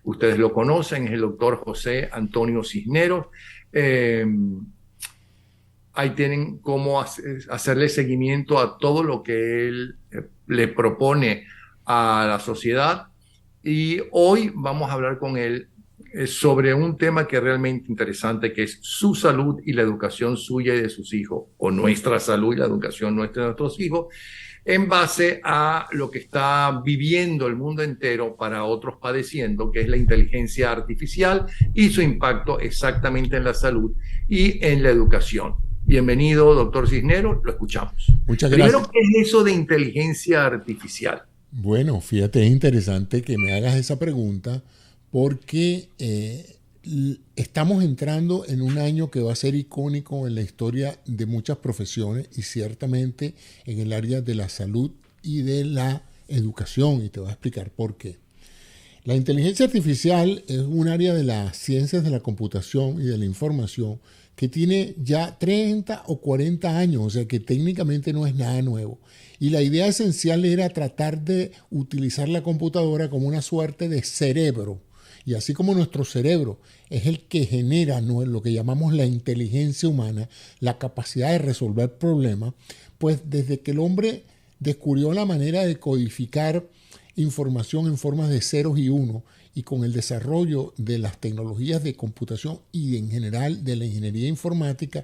ustedes lo conocen, es el doctor José Antonio Cisneros. Eh, Ahí tienen cómo hacerle seguimiento a todo lo que él le propone a la sociedad. Y hoy vamos a hablar con él sobre un tema que es realmente interesante, que es su salud y la educación suya y de sus hijos, o nuestra salud y la educación nuestra y de nuestros hijos, en base a lo que está viviendo el mundo entero para otros padeciendo, que es la inteligencia artificial y su impacto exactamente en la salud y en la educación. Bienvenido, doctor Cisneros, lo escuchamos. Muchas Primero, gracias. ¿qué es eso de inteligencia artificial? Bueno, fíjate, es interesante que me hagas esa pregunta porque estamos entrando en un año que va a ser icónico en la historia de muchas profesiones y ciertamente en el área de la salud y de la educación, y te voy a explicar por qué. La inteligencia artificial es un área de las ciencias de la computación y de la información que tiene ya 30 o 40 años, o sea que técnicamente no es nada nuevo. Y la idea esencial era tratar de utilizar la computadora como una suerte de cerebro. Y así como nuestro cerebro es el que genera, ¿no?, lo que llamamos la inteligencia humana, la capacidad de resolver problemas, pues desde que el hombre descubrió la manera de codificar información en formas de ceros y unos, y con el desarrollo de las tecnologías de computación y en general de la ingeniería informática,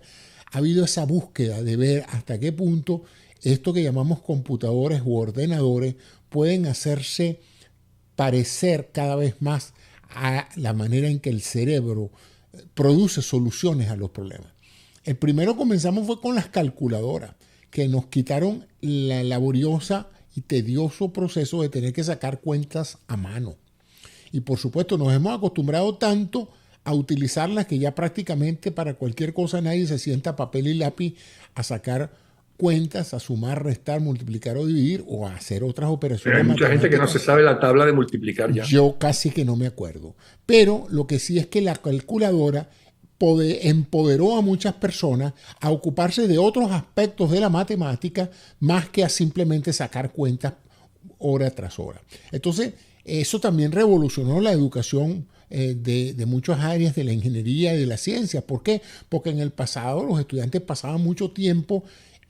ha habido esa búsqueda de ver hasta qué punto esto que llamamos computadores u ordenadores pueden hacerse parecer cada vez más a la manera en que el cerebro produce soluciones a los problemas. El primero comenzamos fue con las calculadoras, que nos quitaron la laboriosa y tedioso proceso de tener que sacar cuentas a mano. Y por supuesto nos hemos acostumbrado tanto a utilizarlas que ya prácticamente para cualquier cosa nadie se sienta a papel y lápiz a sacar cuentas, a sumar, restar, multiplicar o dividir o a hacer otras Pero operaciones hay mucha gente que no matemáticas. se sabe la tabla de multiplicar ya. Yo casi que no me acuerdo. Pero lo que sí es que la calculadora empoderó a muchas personas a ocuparse de otros aspectos de la matemática más que a simplemente sacar cuentas hora tras hora. Entonces, eso también revolucionó la educación de muchas áreas de la ingeniería y de la ciencia. ¿Por qué? Porque en el pasado los estudiantes pasaban mucho tiempo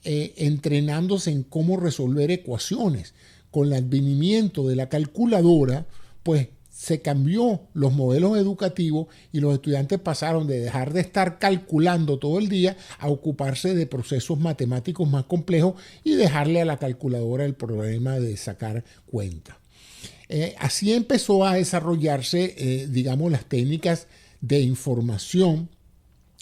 entrenándose en cómo resolver ecuaciones. Con el advenimiento de la calculadora, pues se cambió los modelos educativos y los estudiantes pasaron de dejar de estar calculando todo el día a ocuparse de procesos matemáticos más complejos y dejarle a la calculadora el problema de sacar cuentas. Así empezó a desarrollarse, digamos, las técnicas de información,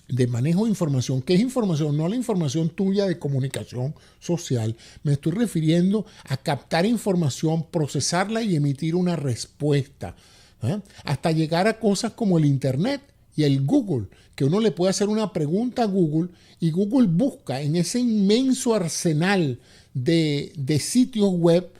de manejo de información. ¿Qué es información? No la información tuya de comunicación social. Me estoy refiriendo a captar información, procesarla y emitir una respuesta. Hasta llegar a cosas como el Internet y el Google, que uno le puede hacer una pregunta a Google y Google busca en ese inmenso arsenal de sitios web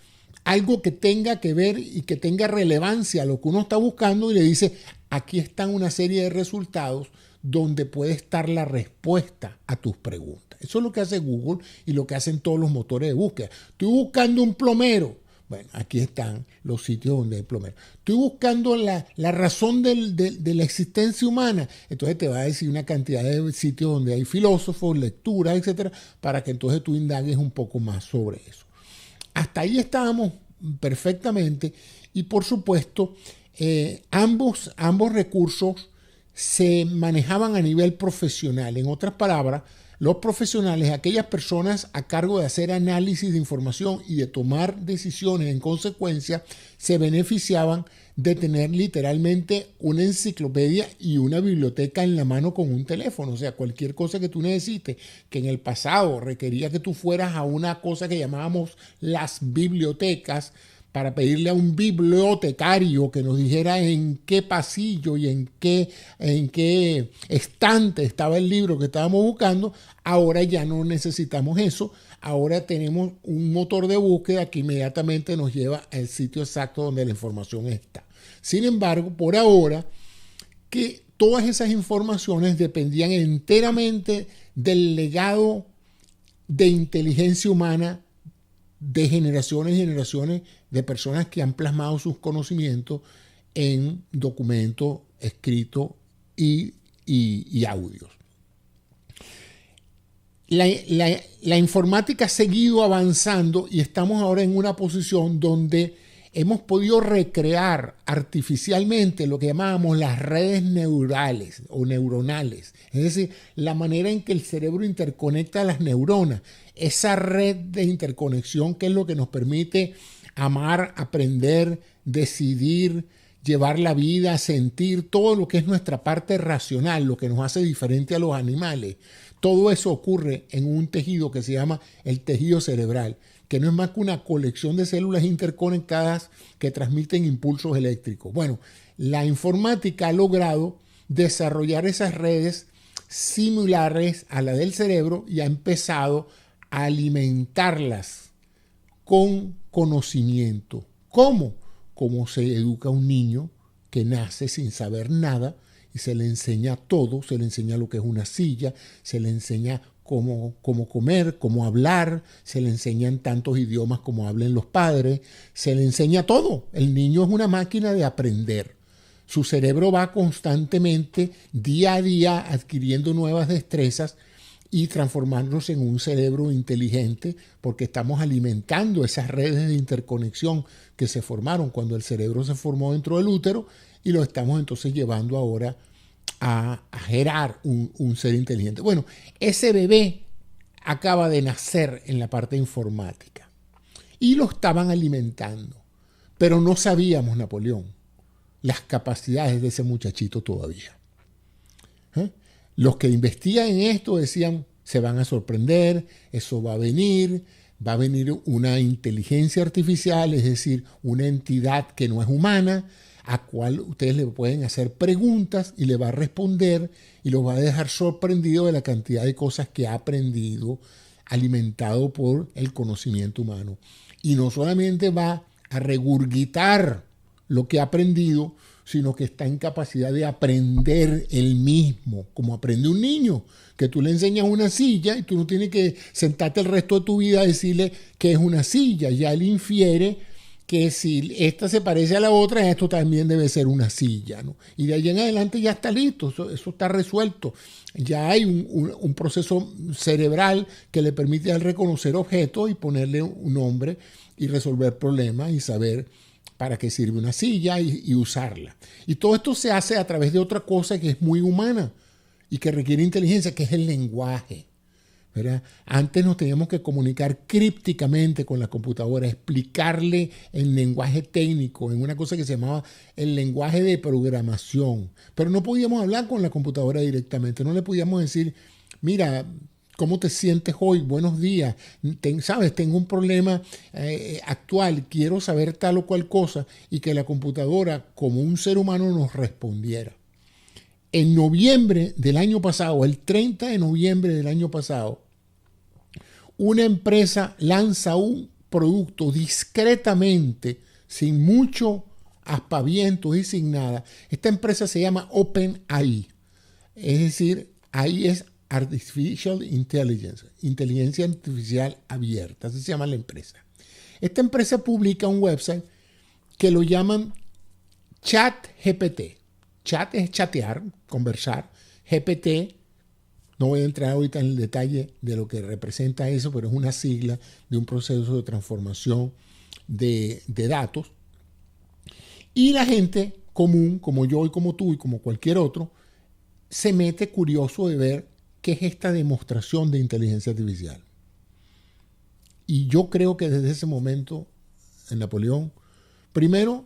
algo que tenga que ver y que tenga relevancia a lo que uno está buscando y le dice, aquí están una serie de resultados donde puede estar la respuesta a tus preguntas. Eso es lo que hace Google y lo que hacen todos los motores de búsqueda. Estoy buscando un plomero. Bueno, aquí están los sitios donde hay plomeros. Estoy buscando la razón de la existencia humana. Entonces te va a decir una cantidad de sitios donde hay filósofos, lecturas, etcétera, para que entonces tú indagues un poco más sobre eso. Hasta ahí estábamos perfectamente y por supuesto ambos recursos se manejaban a nivel profesional. En otras palabras, los profesionales, aquellas personas a cargo de hacer análisis de información y de tomar decisiones en consecuencia, se beneficiaban de tener literalmente una enciclopedia y una biblioteca en la mano con un teléfono. O sea, cualquier cosa que tú necesites, que en el pasado requería que tú fueras a una cosa que llamábamos las bibliotecas, para pedirle a un bibliotecario que nos dijera en qué pasillo y en qué estante estaba el libro que estábamos buscando. Ahora ya no necesitamos eso. Ahora tenemos un motor de búsqueda que inmediatamente nos lleva al sitio exacto donde la información está. Sin embargo, por ahora, que todas esas informaciones dependían enteramente del legado de inteligencia humana de generaciones y generaciones de personas que han plasmado sus conocimientos en documentos escritos y audios. La informática ha seguido avanzando y estamos ahora en una posición donde hemos podido recrear artificialmente lo que llamábamos las redes neurales o neuronales. Es decir, la manera en que el cerebro interconecta las neuronas. Esa red de interconexión que es lo que nos permite amar, aprender, decidir, llevar la vida, sentir, todo lo que es nuestra parte racional, lo que nos hace diferente a los animales. Todo eso ocurre en un tejido que se llama el tejido cerebral, que no es más que una colección de células interconectadas que transmiten impulsos eléctricos. Bueno, la informática ha logrado desarrollar esas redes similares a la del cerebro y ha empezado a alimentarlas con conocimiento. ¿Cómo? Como se educa a un niño que nace sin saber nada y se le enseña todo, se le enseña lo que es una silla, se le enseña cómo comer, cómo hablar, se le enseñan tantos idiomas como hablen los padres, se le enseña todo. El niño es una máquina de aprender. Su cerebro va constantemente, día a día, adquiriendo nuevas destrezas y transformándose en un cerebro inteligente porque estamos alimentando esas redes de interconexión que se formaron cuando el cerebro se formó dentro del útero y lo estamos entonces llevando ahora a generar un ser inteligente. Bueno, ese bebé acaba de nacer en la parte informática y lo estaban alimentando, pero no sabíamos, Napoleón, las capacidades de ese muchachito todavía. Los que investigan en esto decían, se van a sorprender, eso va a venir una inteligencia artificial, es decir, una entidad que no es humana, a cual ustedes le pueden hacer preguntas y le va a responder y los va a dejar sorprendido de la cantidad de cosas que ha aprendido, alimentado por el conocimiento humano. Y no solamente va a regurgitar lo que ha aprendido, sino que está en capacidad de aprender él mismo, como aprende un niño, que tú le enseñas una silla y tú no tienes que sentarte el resto de tu vida a decirle que es una silla. Ya él infiere que si esta se parece a la otra, esto también debe ser una silla, ¿no? Y de ahí en adelante ya está listo, eso está resuelto. Ya hay un proceso cerebral que le permite al reconocer objetos y ponerle un nombre y resolver problemas y saber para qué sirve una silla y usarla. Y todo esto se hace a través de otra cosa que es muy humana y que requiere inteligencia, que es el lenguaje, ¿verdad? Antes nos teníamos que comunicar crípticamente con la computadora, explicarle en lenguaje técnico, en una cosa que se llamaba el lenguaje de programación. Pero no podíamos hablar con la computadora directamente, no le podíamos decir, mira, ¿cómo te sientes hoy? Buenos días. ¿Sabes? Tengo un problema actual, quiero saber tal o cual cosa, y que la computadora, como un ser humano, nos respondiera. En noviembre del año pasado, el 30 de noviembre del año pasado, una empresa lanza un producto discretamente, sin mucho aspavientos y sin nada. Esta empresa se llama OpenAI. Es decir, AI es Artificial Intelligence, inteligencia artificial abierta, así se llama la empresa. Esta empresa publica un website que lo llaman ChatGPT. Chat es chatear, conversar. GPT, no voy a entrar ahorita en el detalle de lo que representa eso, pero es una sigla de un proceso de transformación de datos. Y la gente común, como yo y como tú y como cualquier otro, se mete curioso de ver qué es esta demostración de inteligencia artificial. Y yo creo que desde ese momento, en Napoleón, primero,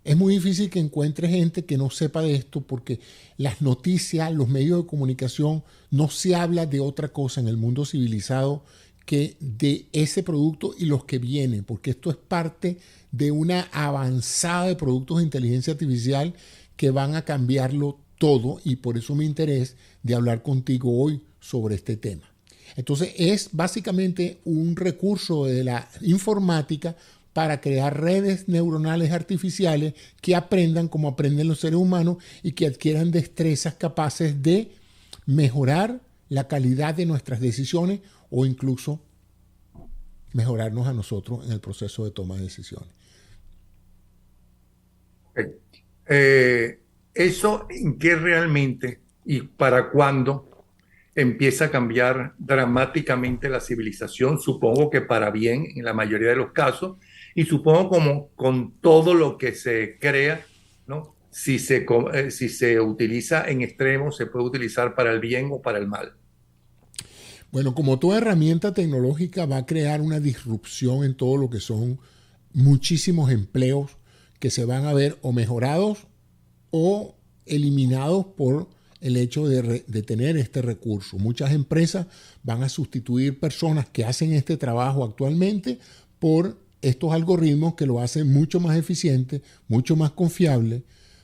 es muy difícil que encuentre gente que no sepa de esto porque las noticias, los medios de comunicación, no se habla de otra cosa en el mundo civilizado que de ese producto y los que vienen, porque esto es parte de una avanzada de productos de inteligencia artificial que van a cambiarlo todo y por eso mi interés de hablar contigo hoy sobre este tema. Entonces es básicamente un recurso de la informática para crear redes neuronales artificiales que aprendan como aprenden los seres humanos y que adquieran destrezas capaces de mejorar la calidad de nuestras decisiones o incluso mejorarnos a nosotros en el proceso de toma de decisiones. ¿Eso en qué realmente y para cuándo empieza a cambiar dramáticamente la civilización? Supongo que para bien en la mayoría de los casos, y supongo como con todo lo que se crea, ¿no? Si se utiliza en extremos, se puede utilizar para el bien o para el mal. Bueno, como toda herramienta tecnológica va a crear una disrupción en todo lo que son muchísimos empleos que se van a ver o mejorados o eliminados por el hecho de tener este recurso. Muchas empresas van a sustituir personas que hacen este trabajo actualmente por estos algoritmos que lo hacen mucho más eficiente, mucho más confiable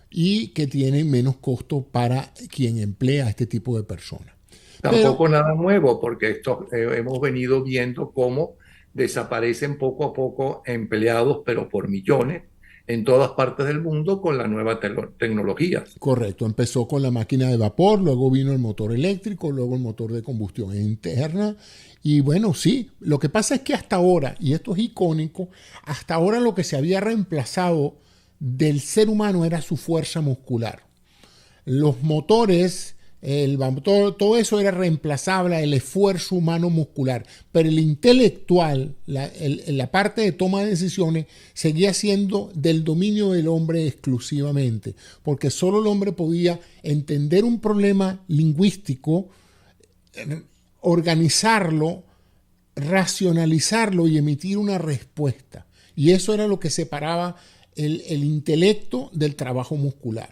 y que tienen menos costo para quien emplea a este tipo de personas. Pero Tampoco nada nuevo, porque esto hemos venido viendo cómo desaparecen poco a poco empleados, pero por millones, en todas partes del mundo con la nueva tecnología. correcto, empezó con la máquina de vapor, luego vino el motor eléctrico, luego el motor de combustión interna. Y bueno, sí, lo que pasa es que hasta ahora, y esto es icónico, hasta ahora lo que se había reemplazado del ser humano era su fuerza muscular. Los motores, todo eso era reemplazable, el esfuerzo humano muscular, pero el intelectual, la parte de toma de decisiones, seguía siendo del dominio del hombre exclusivamente, porque solo el hombre podía entender un problema lingüístico, organizarlo, racionalizarlo y emitir una respuesta. Y eso era lo que separaba el intelecto del trabajo muscular.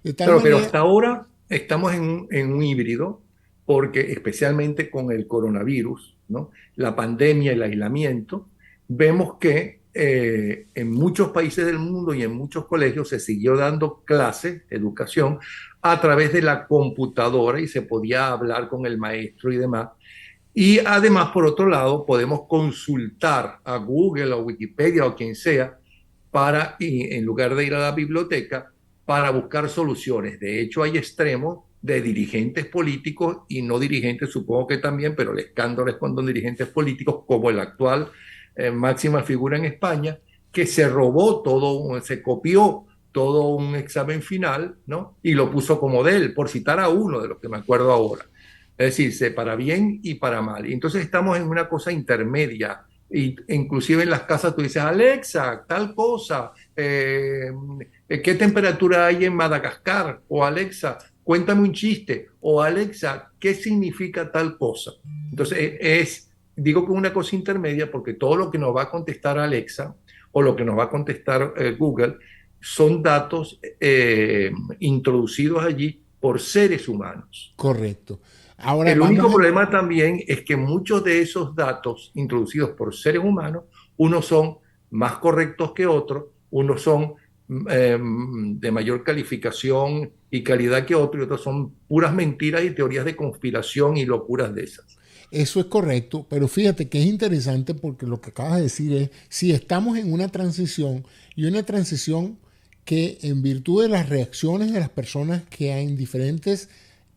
De tal Claro, pero manera, hasta ahora estamos en un híbrido, porque especialmente con el coronavirus, ¿no? La pandemia, el aislamiento, vemos que en muchos países del mundo y en muchos colegios se siguió dando clases, educación, a través de la computadora y se podía hablar con el maestro y demás. Y además, por otro lado, podemos consultar a Google o Wikipedia o quien sea y en lugar de ir a la biblioteca, para buscar soluciones. De hecho, hay extremos de dirigentes políticos y no dirigentes, supongo que también, pero el escándalo es cuando dirigentes políticos, como el actual máxima figura en España, que se robó todo, se copió todo un examen final, ¿no? Y lo puso como de él, por citar a uno de los que me acuerdo ahora. Es decir, para bien y para mal. Y entonces estamos en una cosa intermedia. Y inclusive en las casas tú dices, Alexa, tal cosa, ¿qué temperatura hay en Madagascar? O Alexa, cuéntame un chiste. O Alexa, ¿qué significa tal cosa? Entonces digo que es una cosa intermedia porque todo lo que nos va a contestar Alexa o lo que nos va a contestar Google son datos introducidos allí por seres humanos. correcto. Ahora El vamos único a... problema también es que muchos de esos datos introducidos por seres humanos, unos son más correctos que otros, unos son de mayor calificación y calidad que otros, y otros son puras mentiras y teorías de conspiración y locuras de esas. Eso es correcto, pero fíjate que es interesante porque lo que acabas de decir es, si estamos en una transición y una transición que en virtud de las reacciones de las personas que hay en diferentes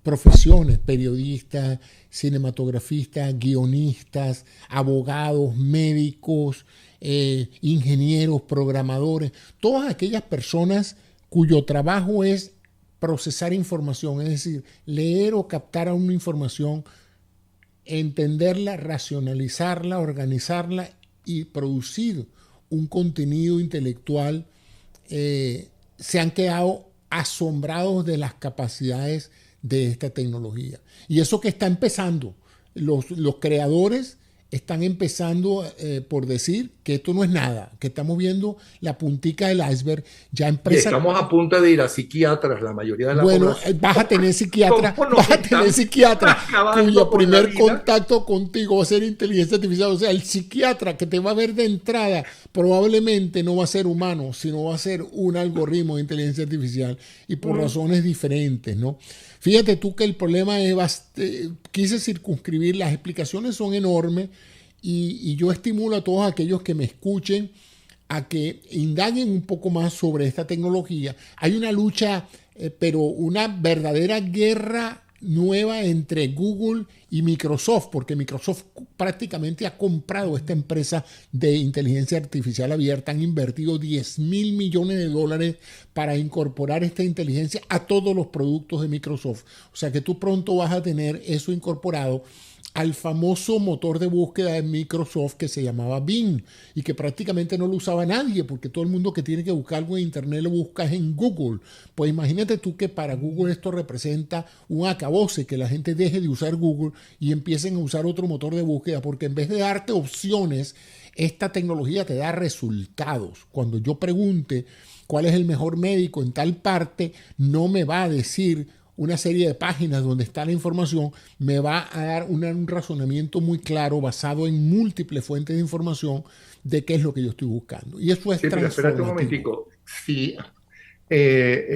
profesiones, periodistas, cinematografistas, guionistas, abogados, médicos, ingenieros, programadores, todas aquellas personas cuyo trabajo es procesar información, es decir, leer o captar una información, entenderla, racionalizarla, organizarla y producir un contenido intelectual, se han quedado asombrados de las capacidades de esta tecnología. Y eso que está empezando, los creadores están empezando por decir que esto no es nada, que estamos viendo la puntica del iceberg. Ya Y empresas, estamos a punto de ir a psiquiatras, la mayoría de la bueno, población. vas a tener psiquiatra, ¿Cómo nos vas a tener están psiquiatra cuyo acabando con la primer vida? contacto contigo va a ser inteligencia artificial. O sea, el psiquiatra que te va a ver de entrada probablemente no va a ser humano, sino va a ser un algoritmo de inteligencia artificial y por razones diferentes, ¿no? Fíjate tú que el problema es, quise circunscribir, las explicaciones son enormes y yo estimulo a todos aquellos que me escuchen a que indaguen un poco más sobre esta tecnología. Hay una lucha, pero una verdadera guerra nueva entre Google y Microsoft, porque Microsoft prácticamente ha comprado esta empresa de inteligencia artificial abierta, han invertido $10,000 millones para incorporar esta inteligencia a todos los productos de Microsoft. O sea que tú pronto vas a tener eso incorporado al famoso motor de búsqueda de Microsoft que se llamaba Bing y que prácticamente no lo usaba nadie porque todo el mundo que tiene que buscar algo en internet lo busca en Google. Pues imagínate tú que para Google esto representa un acabose, que la gente deje de usar Google y empiecen a usar otro motor de búsqueda, porque en vez de darte opciones, esta tecnología te da resultados. Cuando yo pregunte cuál es el mejor médico en tal parte, no me va a decir una serie de páginas donde está la información, me va a dar un razonamiento muy claro basado en múltiples fuentes de información de qué es lo que yo estoy buscando. Y eso es Sí, pero espérate un momentico. Si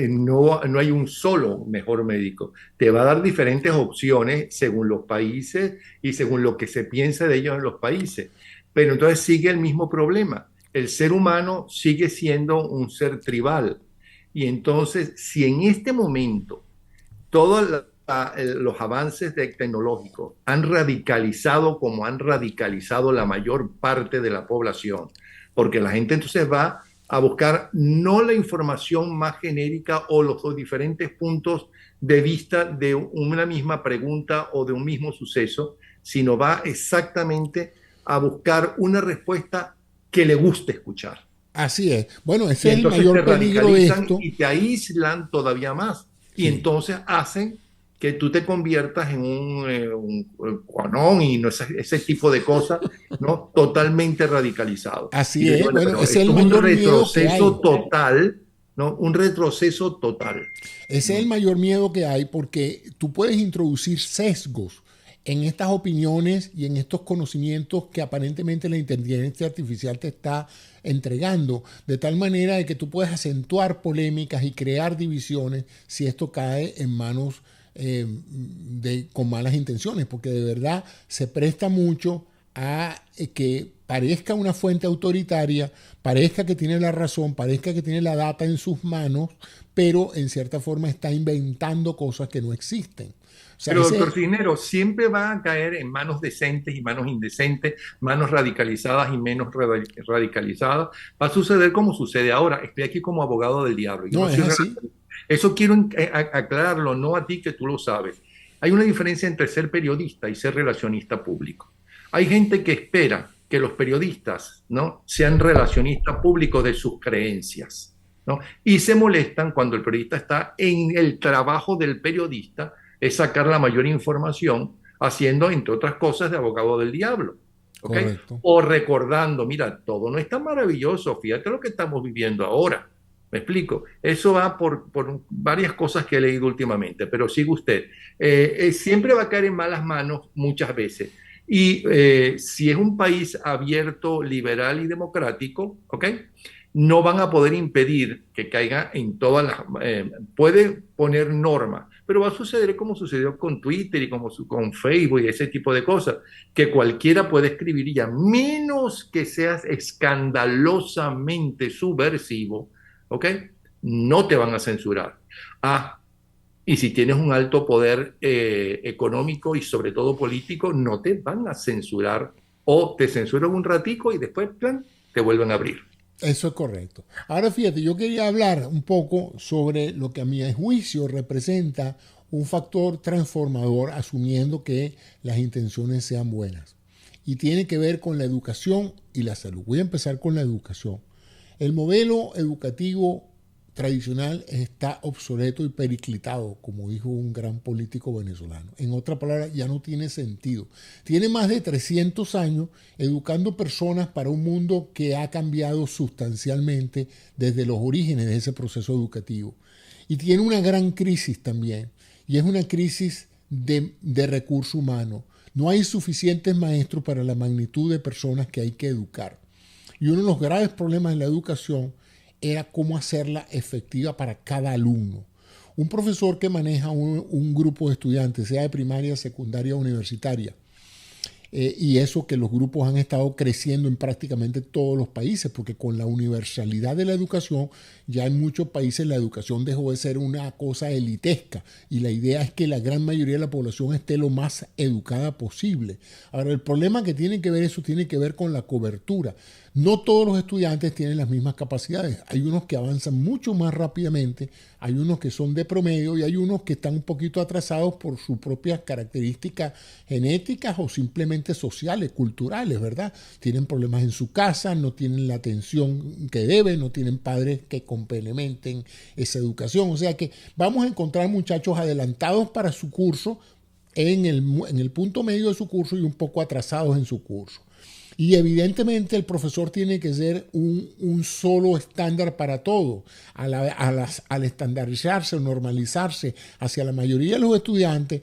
no hay un solo mejor médico, te va a dar diferentes opciones según los países y según lo que se piensa de ellos en los países. Pero entonces sigue el mismo problema. El ser humano sigue siendo un ser tribal. Y entonces, si en este momento todos los avances tecnológicos han radicalizado como han radicalizado la mayor parte de la población, porque la gente entonces va a buscar no la información más genérica o los diferentes puntos de vista de una misma pregunta o de un mismo suceso, sino va exactamente a buscar una respuesta que le guste escuchar. Así es. Bueno, Y ese es el entonces te mayor peligro de radicalizan esto. y te aíslan todavía más. Y Sí. entonces hacen que tú te conviertas en un cuanón y no ese tipo de cosas, ¿no? Totalmente radicalizado. Así Y yo es. digo, bueno, Bueno, pero ese es esto el es un mayor miedo que hay. retroceso total, ¿no? Un retroceso total. Ese es el mayor miedo que hay porque tú puedes introducir sesgos en estas opiniones y en estos conocimientos que aparentemente la inteligencia artificial te está entregando, de tal manera de que tú puedes acentuar polémicas y crear divisiones si esto cae en manos con malas intenciones, porque de verdad se presta mucho a que parezca una fuente autoritaria, parezca que tiene la razón, parezca que tiene la data en sus manos, pero en cierta forma está inventando cosas que no existen. O sea, Pero, doctor Cisneros, siempre va a caer en manos decentes y manos indecentes, manos radicalizadas y menos radicalizadas. Va a suceder como sucede ahora. Estoy aquí como abogado del diablo. Yo no no es soy así. Eso quiero aclararlo, no a ti que tú lo sabes. Hay una diferencia entre ser periodista y ser relacionista público. Hay gente que espera que los periodistas, ¿no?, sean relacionistas públicos de sus creencias, ¿no? Y se molestan cuando el periodista está en el trabajo del periodista, es sacar la mayor información, haciendo, entre otras cosas, de abogado del diablo. ¿Ok? Correcto. O recordando, mira, todo no es tan maravilloso, fíjate lo que estamos viviendo ahora. ¿Me explico? Eso va por varias cosas que he leído últimamente, pero sigue usted. Siempre va a caer en malas manos muchas veces. Y si es un país abierto, liberal y democrático, ¿ok?, no van a poder impedir que caiga en todas las... puede poner normas, pero va a suceder como sucedió con Twitter y como con Facebook y ese tipo de cosas, que cualquiera puede escribir y a menos que seas escandalosamente subversivo, ¿ok?, no te van a censurar. Ah, y si tienes un alto poder económico y sobre todo político, no te van a censurar o te censuran un ratico y después plan, te vuelven a abrir. Eso es correcto. Ahora fíjate, yo quería hablar un poco sobre lo que a mi juicio representa un factor transformador, asumiendo que las intenciones sean buenas. Y tiene que ver con la educación y la salud. Voy a empezar con la educación. El modelo educativo tradicional está obsoleto y periclitado, como dijo un gran político venezolano. En otras palabras, ya no tiene sentido. Tiene más de 300 años educando personas para un mundo que ha cambiado sustancialmente desde los orígenes de ese proceso educativo. Y tiene una gran crisis también, y es una crisis de recurso humano. No hay suficientes maestros para la magnitud de personas que hay que educar. Y uno de los graves problemas en la educación era cómo hacerla efectiva para cada alumno. Un profesor que maneja un grupo de estudiantes, sea de primaria, secundaria o universitaria, y eso que los grupos han estado creciendo en prácticamente todos los países, porque con la universalidad de la educación, ya en muchos países la educación dejó de ser una cosa elitesca y la idea es que la gran mayoría de la población esté lo más educada posible. Ahora, el problema que tiene que ver eso tiene que ver con la cobertura. No todos los estudiantes tienen las mismas capacidades. Hay unos que avanzan mucho más rápidamente, hay unos que son de promedio y hay unos que están un poquito atrasados por sus propias características genéticas o simplemente sociales, culturales, ¿verdad? Tienen problemas en su casa, no tienen la atención que deben, no tienen padres que complementen esa educación. O sea que vamos a encontrar muchachos adelantados para su curso en el punto medio de su curso y un poco atrasados en su curso. Y evidentemente el profesor tiene que ser un solo estándar para todo. Al estandarizarse o normalizarse hacia la mayoría de los estudiantes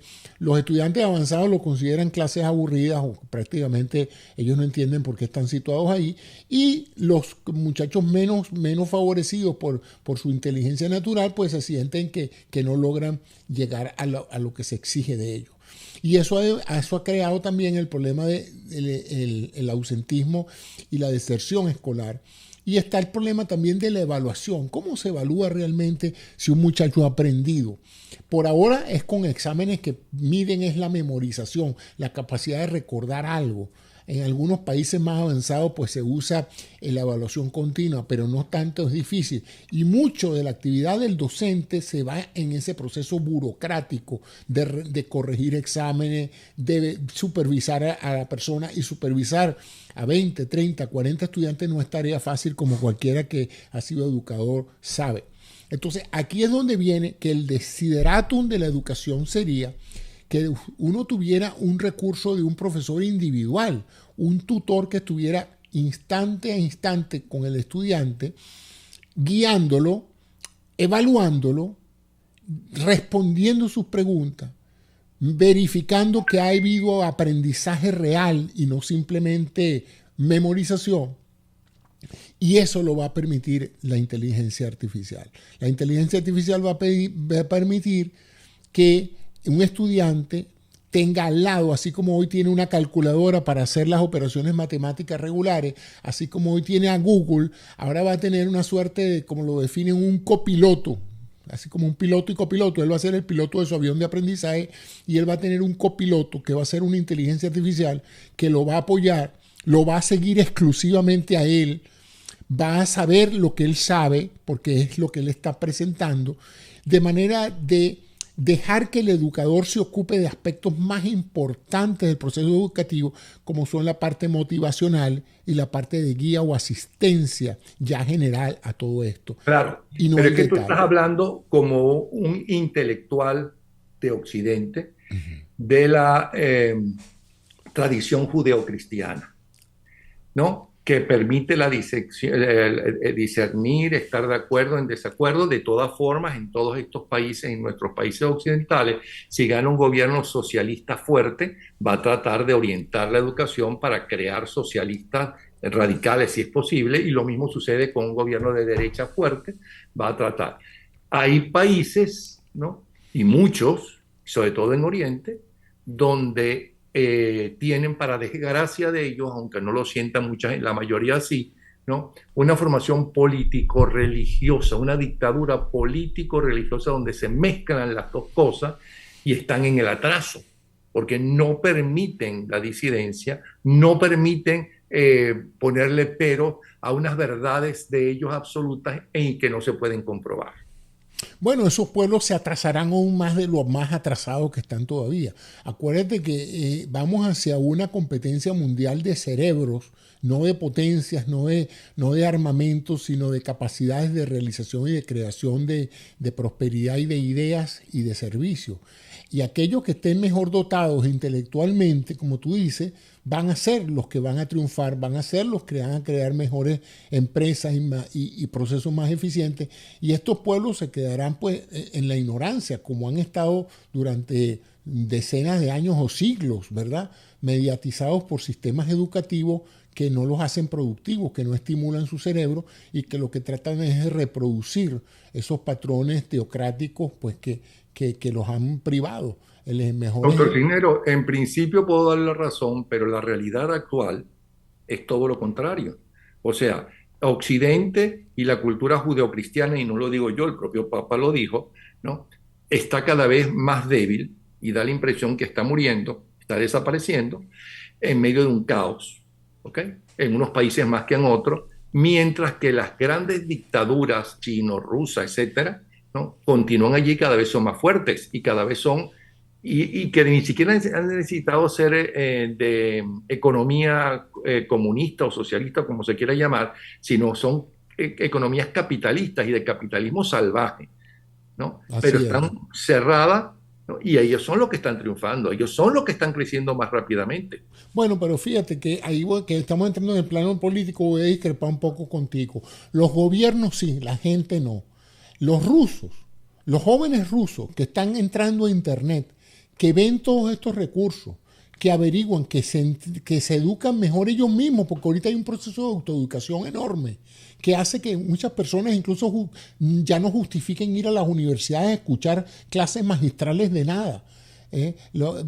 avanzados lo consideran clases aburridas o prácticamente ellos no entienden por qué están situados ahí. Y los muchachos menos favorecidos por su inteligencia natural pues se sienten que no logran llegar a lo que se exige de ellos. Y eso ha creado también el problema del ausentismo y la deserción escolar. Y está el problema también de la evaluación. ¿Cómo se evalúa realmente si un muchacho ha aprendido? Por ahora es con exámenes que miden es la memorización, la capacidad de recordar algo. En algunos países más avanzados pues se usa la evaluación continua, pero no tanto, es difícil. Y mucho de la actividad del docente se va en ese proceso burocrático de corregir exámenes, de supervisar a la persona, y supervisar a 20, 30, 40 estudiantes no es tarea fácil, como cualquiera que ha sido educador sabe. Entonces aquí es donde viene que el desideratum de la educación sería que uno tuviera un recurso de un profesor individual, un tutor que estuviera instante a instante con el estudiante, guiándolo, evaluándolo, respondiendo sus preguntas, verificando que ha habido aprendizaje real y no simplemente memorización. Y eso lo va a permitir la inteligencia artificial. La inteligencia artificial va a permitir que un estudiante tenga al lado, así como hoy tiene una calculadora para hacer las operaciones matemáticas regulares, así como hoy tiene a Google, ahora va a tener una suerte de, como lo definen, un copiloto, así como un piloto y copiloto. Él va a ser el piloto de su avión de aprendizaje y él va a tener un copiloto que va a ser una inteligencia artificial que lo va a apoyar, lo va a seguir exclusivamente a él, va a saber lo que él sabe porque es lo que él está presentando, de manera de dejar que el educador se ocupe de aspectos más importantes del proceso educativo, como son la parte motivacional y la parte de guía o asistencia ya general a todo esto. Claro, y no pero el es que tú detalle. estás hablando como un intelectual de Occidente, de la tradición judeocristiana, ¿no? Que permite la discernir, estar de acuerdo, en desacuerdo. De todas formas, en todos estos países, en nuestros países occidentales, si gana un gobierno socialista fuerte, va a tratar de orientar la educación para crear socialistas radicales, si es posible, y lo mismo sucede con un gobierno de derecha fuerte, va a tratar. Hay países, ¿no? Y muchos, sobre todo en Oriente, donde tienen, para desgracia de ellos, aunque no lo sientan muchas, la mayoría sí, ¿no? Una formación político-religiosa, una dictadura político-religiosa donde se mezclan las dos cosas y están en el atraso, porque no permiten la disidencia, no permiten ponerle pero a unas verdades de ellos absolutas y que no se pueden comprobar. Bueno, esos pueblos se atrasarán aún más de lo más atrasados que están todavía. Acuérdate que vamos hacia una competencia mundial de cerebros, no de potencias, no de armamentos, sino de capacidades de realización y de creación de prosperidad y de ideas y de servicios. Y aquellos que estén mejor dotados intelectualmente, como tú dices, van a ser los que van a triunfar, van a ser los que van a crear mejores empresas y procesos más eficientes. Y estos pueblos se quedarán pues en la ignorancia, como han estado durante decenas de años o siglos, ¿verdad? Mediatizados por sistemas educativos que no los hacen productivos, que no estimulan su cerebro y que lo que tratan es de reproducir esos patrones teocráticos pues que los han privado el mejor Doctor ejemplo. Cisneros, en principio puedo darle la razón, pero la realidad actual es todo lo contrario. O sea, Occidente y la cultura judeocristiana, y no lo digo yo, el propio Papa lo dijo, ¿no? Está cada vez más débil y da la impresión que está muriendo, está desapareciendo en medio de un caos, ¿ok? En unos países más que en otros, mientras que las grandes dictaduras chino, rusa, etcétera, ¿no? Continúan allí, cada vez son más fuertes y cada vez son y que ni siquiera han necesitado ser de economía comunista o socialista, como se quiera llamar, sino son economías capitalistas y de capitalismo salvaje, ¿no? Pero Así es. están cerradas, ¿no? Y ellos son los que están triunfando, ellos son los que están creciendo más rápidamente. Bueno, pero fíjate que ahí que estamos entrando en el plano político, voy a discrepar un poco contigo. Los gobiernos sí, la gente no. Los rusos, los jóvenes rusos que están entrando a Internet, que ven todos estos recursos, que averiguan, que se educan mejor ellos mismos, porque ahorita hay un proceso de autoeducación enorme, que hace que muchas personas incluso ya no justifiquen ir a las universidades a escuchar clases magistrales de nada.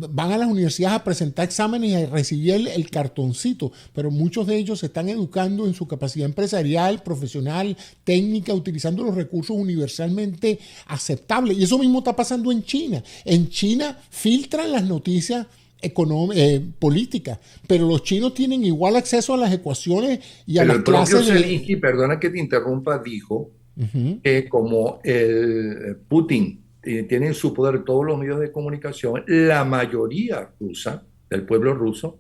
Van a las universidades a presentar exámenes y a recibir el cartoncito, pero muchos de ellos se están educando en su capacidad empresarial, profesional, técnica, utilizando los recursos universalmente aceptables. Y eso mismo está pasando en China. En China filtran las noticias políticas, pero los chinos tienen igual acceso a las ecuaciones y a Pero las el propio clases Zelensky, perdona que te interrumpa, dijo que como el Putin tiene en su poder todos los medios de comunicación, la mayoría rusa, del pueblo ruso,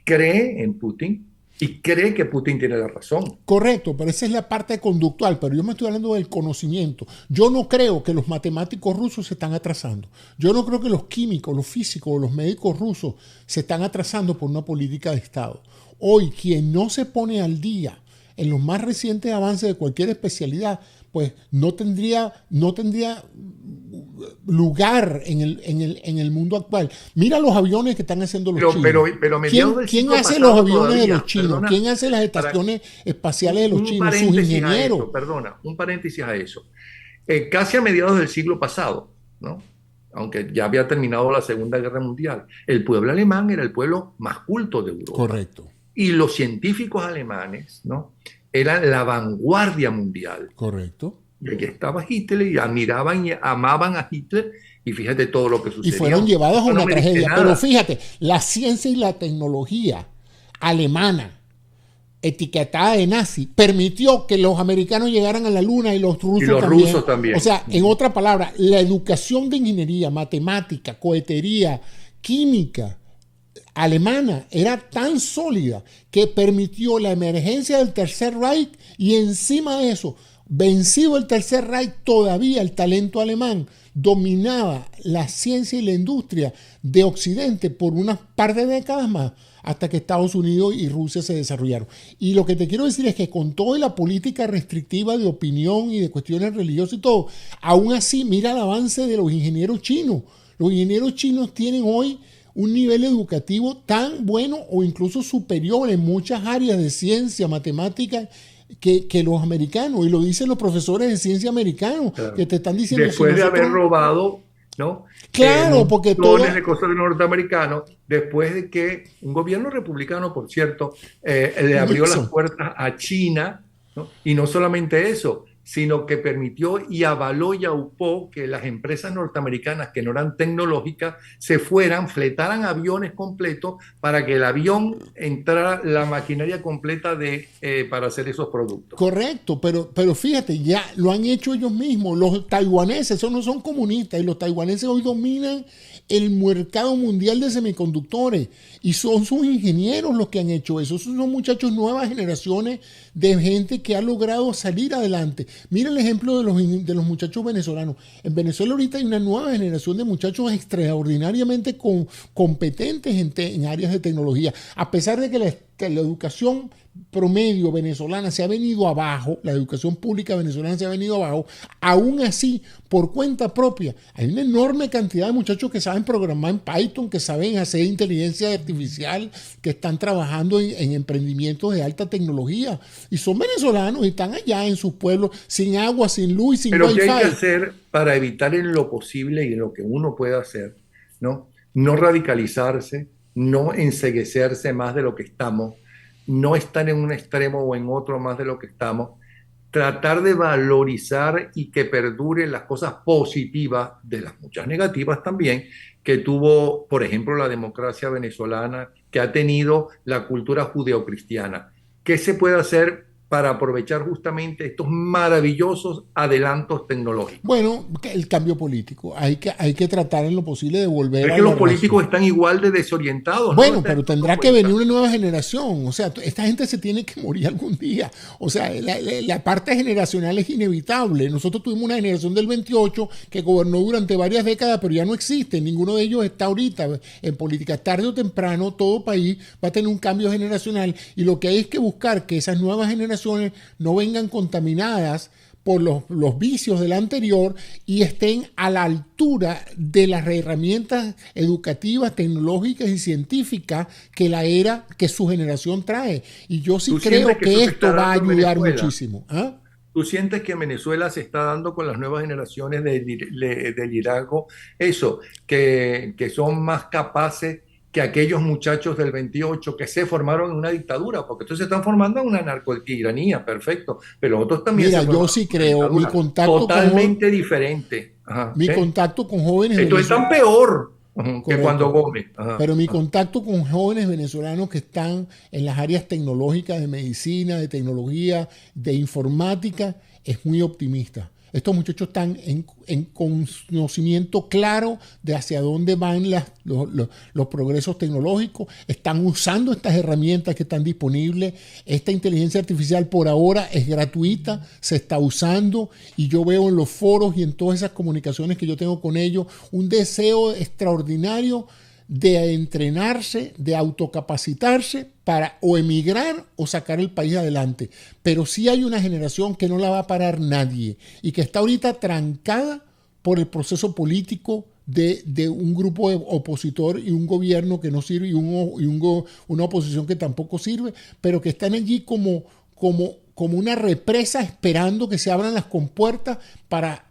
cree en Putin y cree que Putin tiene la razón. Correcto, pero esa es la parte conductual, pero yo me estoy hablando del conocimiento. Yo no creo que los matemáticos rusos se están atrasando. Yo no creo que los químicos, los físicos, los médicos rusos se están atrasando por una política de Estado. Hoy, quien no se pone al día en los más recientes avances de cualquier especialidad, pues no tendría lugar en el mundo actual. Mira los aviones que están haciendo los chinos. Pero ¿Quién hace los aviones de los chinos? Perdona, ¿Quién hace las estaciones espaciales de los chinos? Sus ingenieros. Un paréntesis a eso. Casi a mediados del siglo pasado, ¿no? Aunque ya había terminado la Segunda Guerra Mundial, el pueblo alemán era el pueblo más culto de Europa. Correcto. Y los científicos alemanes, ¿no? Eran la vanguardia mundial. Correcto. Y aquí estaba Hitler y admiraban y amaban a Hitler y fíjate todo lo que sucedió. Y fueron llevados a una tragedia. Nada. Pero fíjate, la ciencia y la tecnología alemana, etiquetada de nazi, permitió que los americanos llegaran a la luna y los rusos también. O sea, en otra palabra, la educación de ingeniería, matemática, cohetería, química alemana era tan sólida que permitió la emergencia del Tercer Reich y encima de eso, vencido el Tercer Reich, todavía el talento alemán dominaba la ciencia y la industria de Occidente por unas par de décadas más, hasta que Estados Unidos y Rusia se desarrollaron. Y lo que te quiero decir es que con toda la política restrictiva de opinión y de cuestiones religiosas y todo, aún así mira el avance de los ingenieros chinos. Los ingenieros chinos tienen hoy un nivel educativo tan bueno o incluso superior en muchas áreas de ciencia, matemática, que los americanos, y lo dicen los profesores de ciencia americanos, claro, que te están diciendo... Después de haber robado, ¿no? Claro, porque montones de cosas de norteamericanos, después de que un gobierno republicano, por cierto, le abrió las puertas a China, ¿no? Y no solamente eso, sino que permitió y avaló y aupó que las empresas norteamericanas que no eran tecnológicas se fueran, fletaran aviones completos para que el avión entrara la maquinaria completa para hacer esos productos. Correcto, pero fíjate, ya lo han hecho ellos mismos. Los taiwaneses, esos no son comunistas, y los taiwaneses hoy dominan el mercado mundial de semiconductores y son sus ingenieros los que han hecho eso. Esos son muchachos, nuevas generaciones de gente que ha logrado salir adelante. Mira el ejemplo de los muchachos venezolanos. En Venezuela ahorita hay una nueva generación de muchachos extraordinariamente competentes en áreas de tecnología. A pesar de que la educación promedio venezolana se ha venido abajo, la educación pública venezolana se ha venido abajo, aún así, por cuenta propia, hay una enorme cantidad de muchachos que saben programar en Python, que saben hacer inteligencia artificial, que están trabajando en emprendimientos de alta tecnología, y son venezolanos y están allá en sus pueblos, sin agua, sin luz y sin Pero wifi. ¿qué hay que hacer para evitar en lo posible y en lo que uno pueda hacer ¿no? No radicalizarse, no enceguecerse más de lo que estamos, no estar en un extremo o en otro más de lo que estamos, tratar de valorizar y que perduren las cosas positivas de las muchas negativas también que tuvo, por ejemplo, la democracia venezolana, que ha tenido la cultura judeocristiana. ¿Qué se puede hacer para aprovechar justamente estos maravillosos adelantos tecnológicos? Bueno, el cambio político. Hay que tratar en lo posible de volver Es a que la los relación. políticos están igual de desorientados, ¿no? Bueno, ¿Te has pero dado tendrá que venir cuenta? una nueva generación. O sea, esta gente se tiene que morir algún día. O sea, la parte generacional es inevitable. Nosotros tuvimos una generación del 28 que gobernó durante varias décadas, pero ya no existe. Ninguno de ellos está ahorita en política. Tarde o temprano, todo país va a tener un cambio generacional y lo que hay es que buscar que esas nuevas generaciones no vengan contaminadas por los vicios del anterior y estén a la altura de las herramientas educativas, tecnológicas y científicas que la era, que su generación trae. Y yo sí ¿Tú sientes creo que eso que se está esto va a dando en ayudar Venezuela? muchísimo. ¿Ah? ¿Tú sientes que en Venezuela se está dando con las nuevas generaciones de liderazgo eso, que son más capaces que aquellos muchachos del 28 que se formaron en una dictadura? Porque entonces se están formando en una narcotiranía, perfecto, pero otros también Mira, se yo formaron sí en una creo, dictadura totalmente diferente. Ajá, mi ¿sí? contacto con jóvenes Esto es tan venezolanos, peor, que cuando correcto, Gómez. Ajá, pero mi ajá. contacto con jóvenes venezolanos que están en las áreas tecnológicas, de medicina, de tecnología, de informática, es muy optimista. Estos muchachos están en conocimiento claro de hacia dónde van los progresos tecnológicos, están usando estas herramientas que están disponibles. Esta inteligencia artificial por ahora es gratuita, se está usando y yo veo en los foros y en todas esas comunicaciones que yo tengo con ellos un deseo extraordinario de entrenarse, de autocapacitarse para o emigrar o sacar el país adelante. Pero sí hay una generación que no la va a parar nadie y que está ahorita trancada por el proceso político de un grupo opositor y un gobierno que no sirve y una oposición que tampoco sirve, pero que están allí como una represa esperando que se abran las compuertas para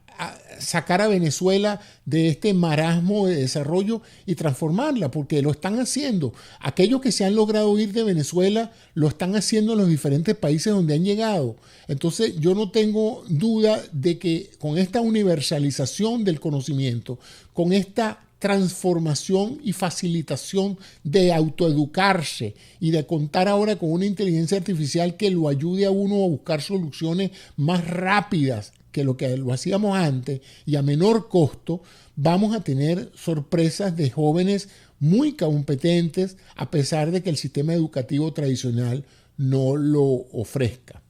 sacar a Venezuela de este marasmo de desarrollo y transformarla, porque lo están haciendo. Aquellos que se han logrado ir de Venezuela lo están haciendo en los diferentes países donde han llegado. Entonces yo no tengo duda de que con esta universalización del conocimiento, con esta transformación y facilitación de autoeducarse y de contar ahora con una inteligencia artificial que lo ayude a uno a buscar soluciones más rápidas que lo hacíamos antes y a menor costo, vamos a tener sorpresas de jóvenes muy competentes a pesar de que el sistema educativo tradicional no lo ofrezca.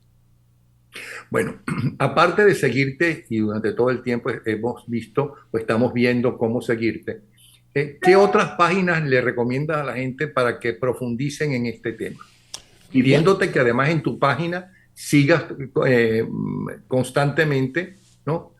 Bueno, aparte de seguirte, y durante todo el tiempo hemos visto o estamos viendo cómo seguirte, ¿qué otras páginas le recomiendas a la gente para que profundicen en este tema? Bueno, Pidiéndote que además en tu página sigas constantemente, ¿no?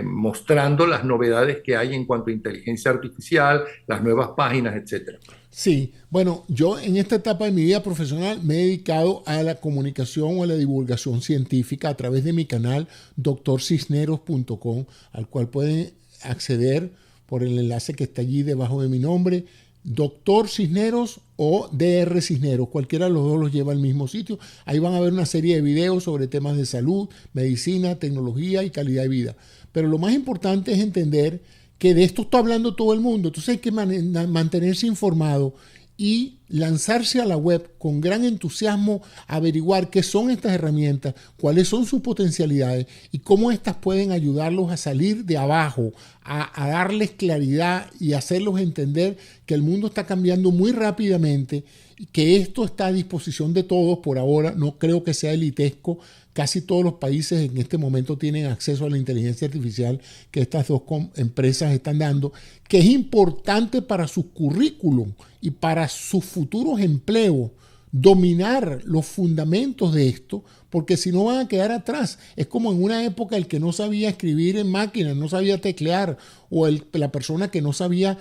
Mostrando las novedades que hay en cuanto a inteligencia artificial, las nuevas páginas, etcétera. sí, bueno, yo en esta etapa de mi vida profesional me he dedicado a la comunicación o a la divulgación científica a través de mi canal doctorcisneros.com, al cual pueden acceder por el enlace que está allí debajo de mi nombre, Doctor Cisneros o DR Cisneros, cualquiera de los dos los lleva al mismo sitio. Ahí van a ver una serie de videos sobre temas de salud, medicina, tecnología y calidad de vida. Pero lo más importante es entender que de esto está hablando todo el mundo, entonces hay que mantenerse informado y lanzarse a la web con gran entusiasmo, averiguar qué son estas herramientas, cuáles son sus potencialidades y cómo estas pueden ayudarlos a salir de abajo, a darles claridad y hacerlos entender que el mundo está cambiando muy rápidamente y que esto está a disposición de todos por ahora. No creo que sea elitesco. Casi todos los países en este momento tienen acceso a la inteligencia artificial que estas dos empresas están dando, que es importante para sus currículum y para sus futuros empleos, dominar los fundamentos de esto, porque si no van a quedar atrás. Es como en una época el que no sabía escribir en máquina, no sabía teclear, o la persona que no sabía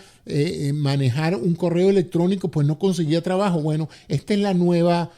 manejar un correo electrónico, pues no conseguía trabajo. Bueno, esta es la nueva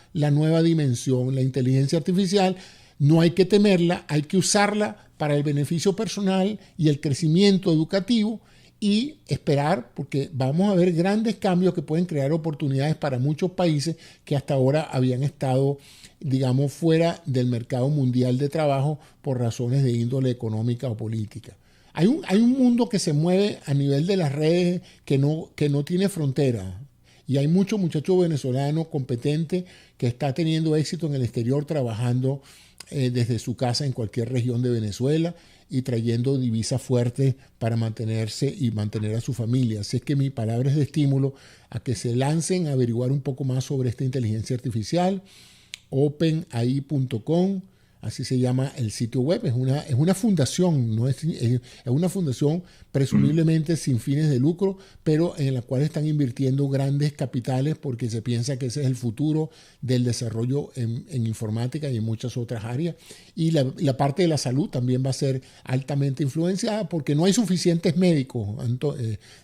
dimensión, la inteligencia artificial. No hay que temerla, hay que usarla para el beneficio personal y el crecimiento educativo y esperar, porque vamos a ver grandes cambios que pueden crear oportunidades para muchos países que hasta ahora habían estado, digamos, fuera del mercado mundial de trabajo por razones de índole económica o política. Hay un mundo que se mueve a nivel de las redes que no tiene frontera. Y hay mucho muchacho venezolano competente que está teniendo éxito en el exterior trabajando desde su casa en cualquier región de Venezuela y trayendo divisas fuertes para mantenerse y mantener a su familia. Así es que mi palabra es de estímulo a que se lancen a averiguar un poco más sobre esta inteligencia artificial. OpenAI.com, así se llama el sitio web. Es una fundación, no es una fundación presumiblemente sin fines de lucro, pero en la cual están invirtiendo grandes capitales porque se piensa que ese es el futuro del desarrollo en informática y en muchas otras áreas. Y la parte de la salud también va a ser altamente influenciada porque no hay suficientes médicos,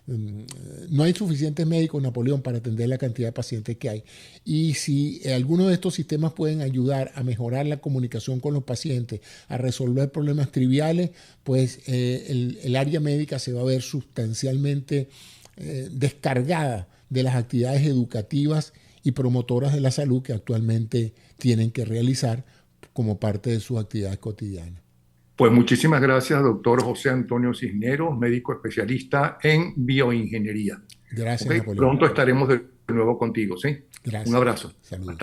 no hay suficientes médicos, Napoleón, para atender la cantidad de pacientes que hay. Y si algunos de estos sistemas pueden ayudar a mejorar la comunicación con los pacientes, a resolver problemas triviales, pues el área médica se va a ver sustancialmente descargada de las actividades educativas y promotoras de la salud que actualmente tienen que realizar como parte de sus actividades cotidianas. Pues muchísimas gracias, doctor José Antonio Cisneros, médico especialista en bioingeniería. Gracias, ¿Okay? Napoleón. Pronto estaremos de nuevo contigo, ¿sí? Un Gracias. abrazo. Saludos.